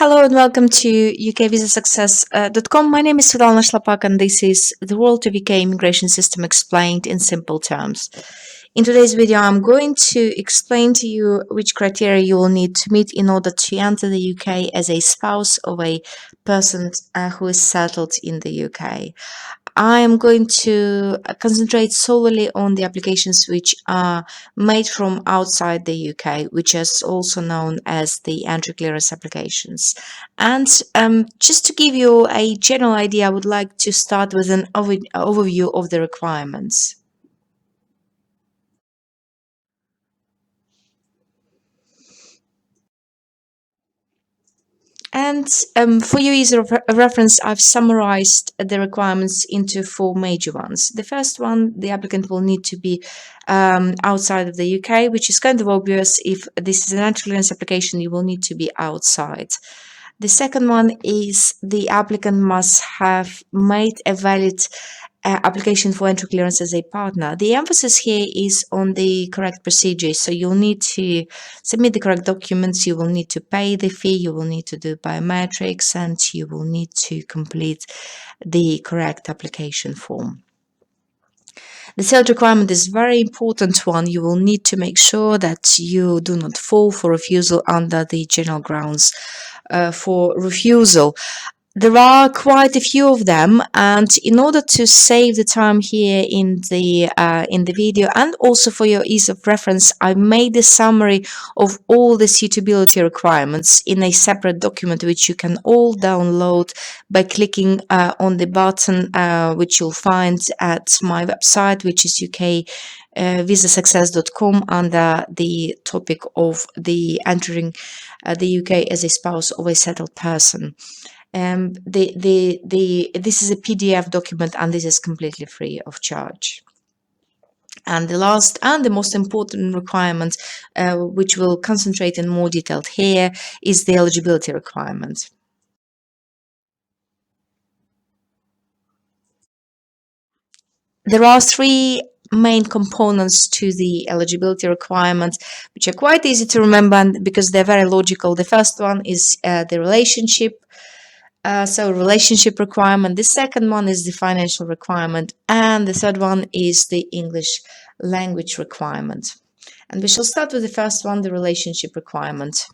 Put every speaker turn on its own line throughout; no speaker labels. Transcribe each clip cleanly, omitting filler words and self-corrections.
Hello and welcome to ukvisasuccess.com. My name is Svetlana Shlapak and this is the world of UK immigration system explained in simple terms. In today's video, I'm going to explain to you which criteria you will need to meet in order to enter the UK as a spouse of a person who is settled in the UK. I am going to concentrate solely on the applications which are made from outside the UK, which is also known as the entry clearance applications. And just to give you a general idea, I would like to start with an overview of the requirements. And for your ease of reference, I've summarized the requirements into four major ones. The first one, the applicant will need to be outside of the UK, which is kind of obvious. If this is an entry clearance application, you will need to be outside. The second one is the applicant must have made a valid application for entry clearance as a partner. The emphasis here is on the correct procedure. So you'll need to submit the correct documents, you will need to pay the fee, you will need to do biometrics, and you will need to complete the correct application form. The third requirement is a very important one. You will need to make sure that you do not fall for refusal under the general grounds for refusal. There are quite a few of them, and in order to save the time here in the video and also for your ease of reference, I made a summary of all the suitability requirements in a separate document which you can all download by clicking on the button which you'll find at my website, which is ukvisasuccess.com, under the topic of the entering the UK as a spouse of a settled person. This is a PDF document and this is completely free of charge. And the last and the most important requirement, which we'll concentrate in more detail here, is the eligibility requirement. There are three main components to the eligibility requirements, which are quite easy to remember because they're very logical. The first one is the relationship. So relationship requirement. The second one is the financial requirement, and the third one is the English language requirement. And we shall start with the first one, the relationship requirement.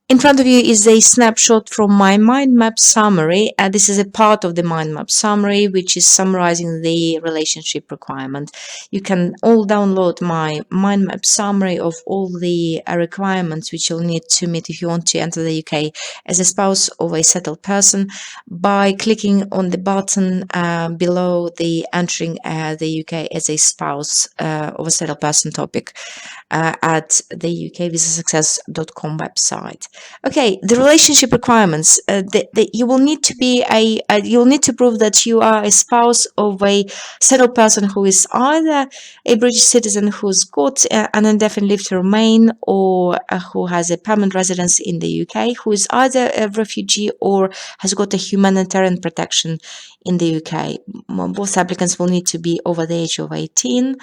In front of you is a snapshot from my mind map summary. This is a part of the mind map summary, which is summarizing the relationship requirement. You can all download my mind map summary of all the requirements which you'll need to meet if you want to enter the UK as a spouse of a settled person by clicking on the button below the entering the UK as a spouse of a settled person topic at the ukvisasuccess.com website. Okay, the relationship requirements. You will need to be you'll need to prove that you are a spouse of a settled person who is either a British citizen who's got an indefinite leave to remain, or who has a permanent residence in the UK, who is either a refugee or has got a humanitarian protection in the UK. Both applicants will need to be over the age of 18,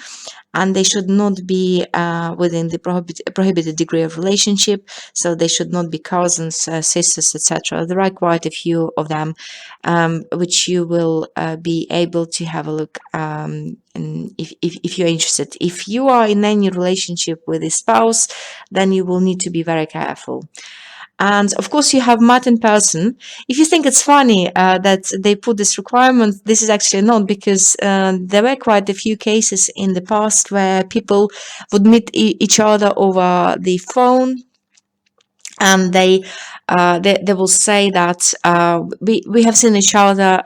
and they should not be within the prohibited degree of relationship, so they should not be cousins, sisters, etc. There are quite a few of them, which you will be able to have a look if you're interested. If you are in any relationship with a spouse, then you will need to be very careful. And of course, you have met in person. If you think it's funny that they put this requirement, this is actually not, because there were quite a few cases in the past where people would meet each other over the phone, and they will say that we have seen each other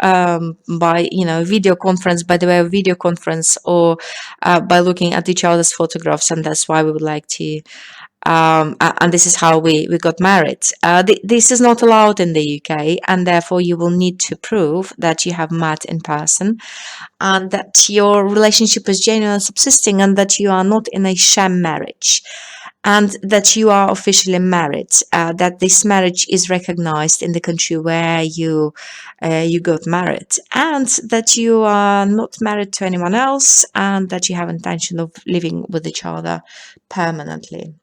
by video conference, by the way of video conference, or by looking at each other's photographs, and that's why we would like to. And this is how we got married. This is not allowed in the UK, and therefore you will need to prove that you have met in person and that your relationship is genuine and subsisting, and that you are not in a sham marriage. and that you are officially married, that this marriage is recognized in the country where you got married, and that you are not married to anyone else, and that you have intention of living with each other permanently.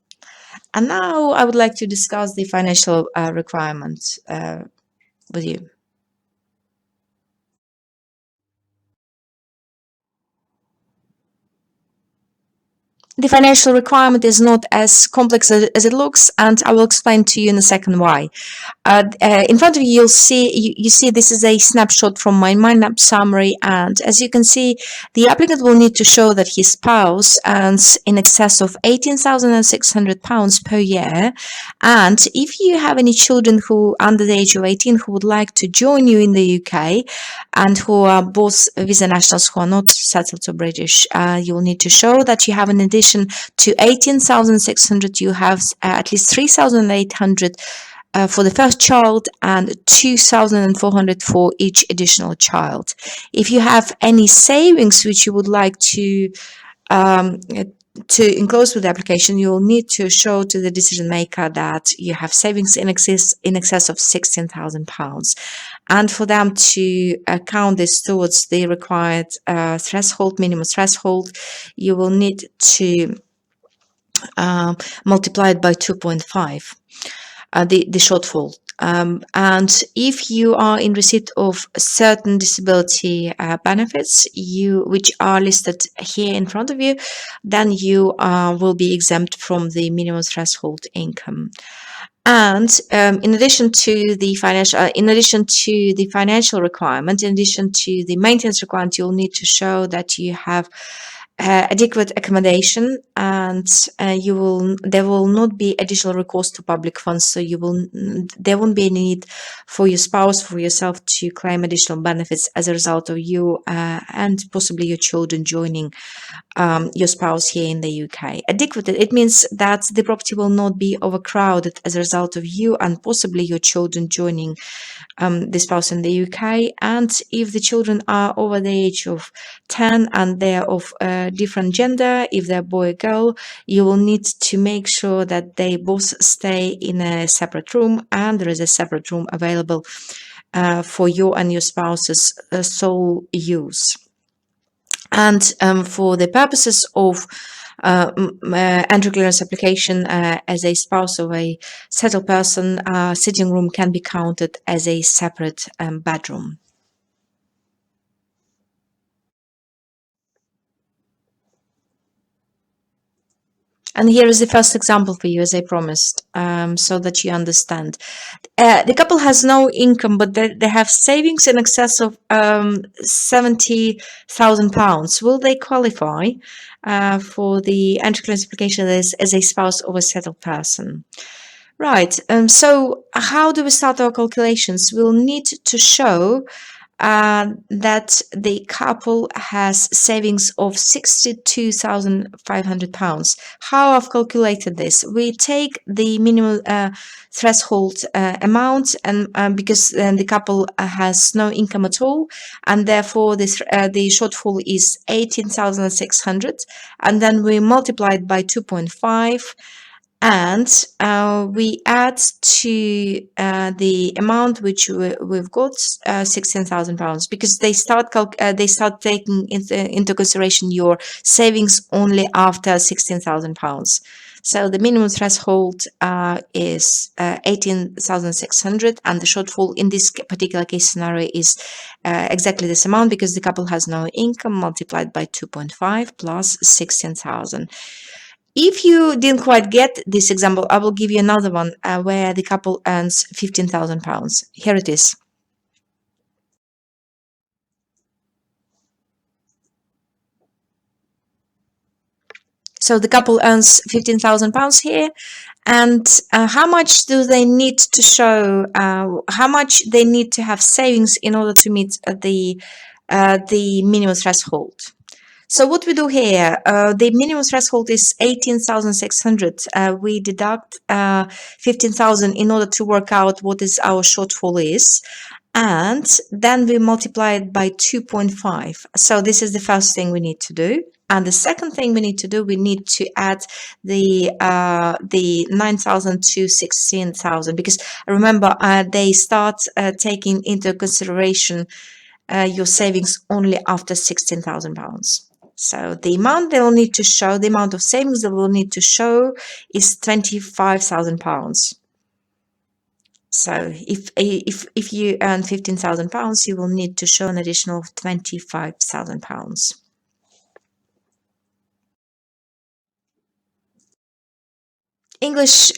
And now I would like to discuss the financial requirements with you. The financial requirement is not as complex as it looks, and I will explain to you in a second why. In front of you, you see this is a snapshot from my mind map summary, and as you can see, the applicant will need to show that his spouse earns in excess of £18,600 per year, and if you have any children who under the age of 18 who would like to join you in the UK and who are both visa nationals who are not settled or British, you will need to show that you have, in addition to 18,600, you have at least 3,800 for the first child and 2,400 for each additional child. If you have any savings which you would like um, to enclose with the application, you will need to show to the decision maker that you have savings in excess of £16,000. And for them to count this towards the required minimum threshold, you will need to multiply it by 2.5. The shortfall. And if you are in receipt of certain disability benefits, which are listed here in front of you, then you will be exempt from the minimum threshold income. And in addition to the financial requirement, in addition to the maintenance requirement, you'll need to show that you have adequate accommodation, and there will not be additional recourse to public funds, so there won't be any need for your spouse, for yourself, to claim additional benefits as a result of you and possibly your children joining your spouse here in the UK. Adequate, it means that the property will not be overcrowded as a result of you and possibly your children joining the spouse in the UK. And if the children are over the age of 10 and they're of a different gender, if they're boy or girl, you will need to make sure that they both stay in a separate room, and there is a separate room available for you and your spouse's sole use. And for the purposes of entry clearance application, as a spouse of a settled person, sitting room can be counted as a separate bedroom. And here is the first example for you, as I promised, so that you understand. The couple has no income, but they have savings in excess of £70,000. Will they qualify for the entry clearance application as a spouse of a settled person? Right. So how do we start our calculations? We'll need to show that the couple has savings of £62,500. How I've calculated this? We take the minimum threshold amount, and because the couple has no income at all, and therefore the shortfall is 18,600, and then we multiply it by 2.5. And we add to the amount which we've got, £16,000, because they start taking into consideration your savings only after £16,000. So the minimum threshold is 18,600, and the shortfall in this particular case scenario is exactly this amount, because the couple has no income, multiplied by 2.5 plus 16,000. If you didn't quite get this example, I will give you another one where the couple earns £15,000. Here it is. So the couple earns £15,000 here. And how much do they need to show? How much they need to have savings in order to meet the minimum threshold? So what we do here, the minimum threshold is 18,600. We deduct 15,000 in order to work out what is our shortfall is. and then we multiply it by 2.5. So this is the first thing we need to do. And the second thing we need to do, we need to add the 9,000 to 16,000, because remember they start taking into consideration your savings only after £16,000. So the amount they will need to show, the amount of savings they will need to show is £25,000. So if you earn £15,000, you will need to show an additional £25,000. English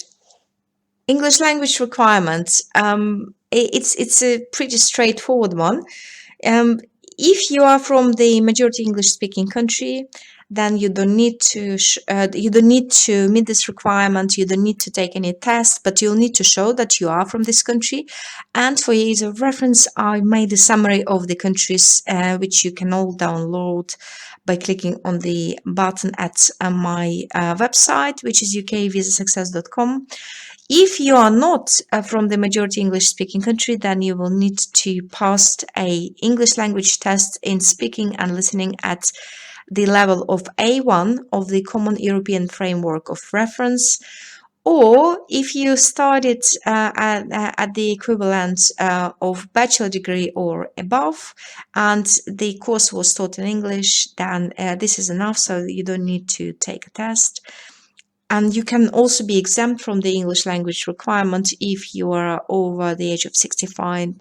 language requirements. It's a pretty straightforward one. If you are from the majority English speaking country, then you don't need to meet this requirement. You don't need to take any tests, but you'll need to show that you are from this country. And for ease of reference, I made a summary of the countries which you can all download by clicking on the button at my website, which is ukvisasuccess.com. If you are not from the majority English speaking country, then you will need to pass a English language test in speaking and listening at the level of A1 of the Common European Framework of Reference. Or if you started at the equivalent of bachelor degree or above, and the course was taught in English, then this is enough, so you don't need to take a test. And you can also be exempt from the English language requirement if you are over the age of 65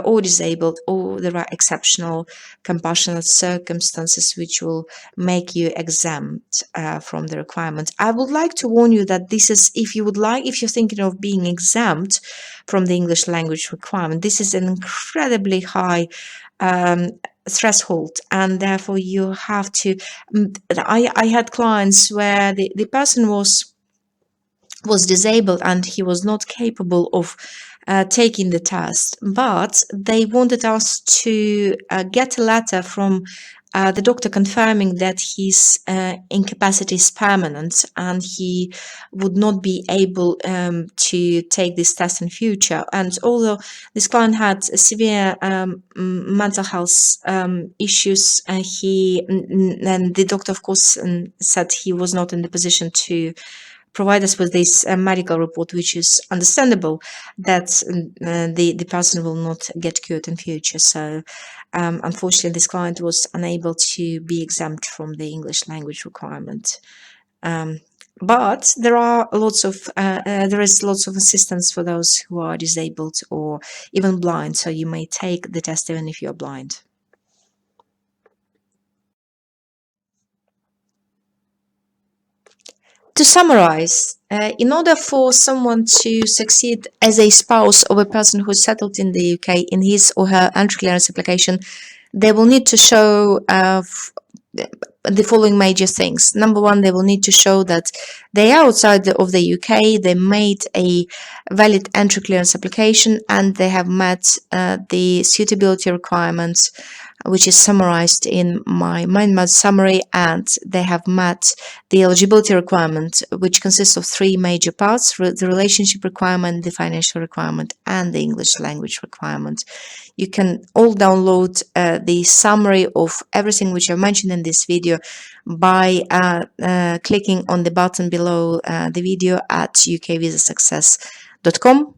or disabled, or there are exceptional compassionate circumstances which will make you exempt from the requirement. I would like to warn you that this is, if you're thinking of being exempt from the English language requirement, this is an incredibly high threshold, and therefore you have to. I had clients where the person was disabled and he was not capable of taking the test, but they wanted us to get a letter from the doctor confirming that his incapacity is permanent and he would not be able to take this test in future. And although this client had severe mental health issues, and the doctor, of course, said he was not in the position to provide us with this medical report, which is understandable, that the person will not get cured in future. So unfortunately, this client was unable to be exempt from the English language requirement. But there is lots of assistance for those who are disabled or even blind. So you may take the test even if you're blind. To summarize, in order for someone to succeed as a spouse of a person who is settled in the UK in his or her entry clearance application, they will need to show the following major things. Number one, they will need to show that they are outside of the UK, they made a valid entry clearance application, and they have met the suitability requirements, which is summarized in my mind map summary, and they have met the eligibility requirement, which consists of three major parts: the relationship requirement, the financial requirement, and the English language requirement. You can all download the summary of everything which I mentioned in this video by clicking on the button below the video at ukvisasuccess.com.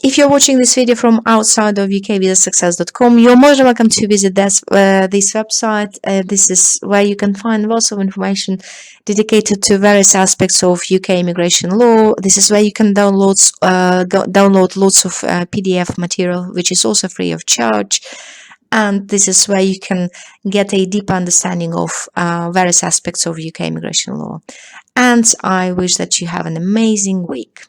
If you're watching this video from outside of ukvisasuccess.com, you're more than welcome to visit this website. This is where you can find lots of information dedicated to various aspects of UK immigration law. This is where you can download lots of PDF material, which is also free of charge. And this is where you can get a deep understanding of various aspects of UK immigration law. And I wish that you have an amazing week.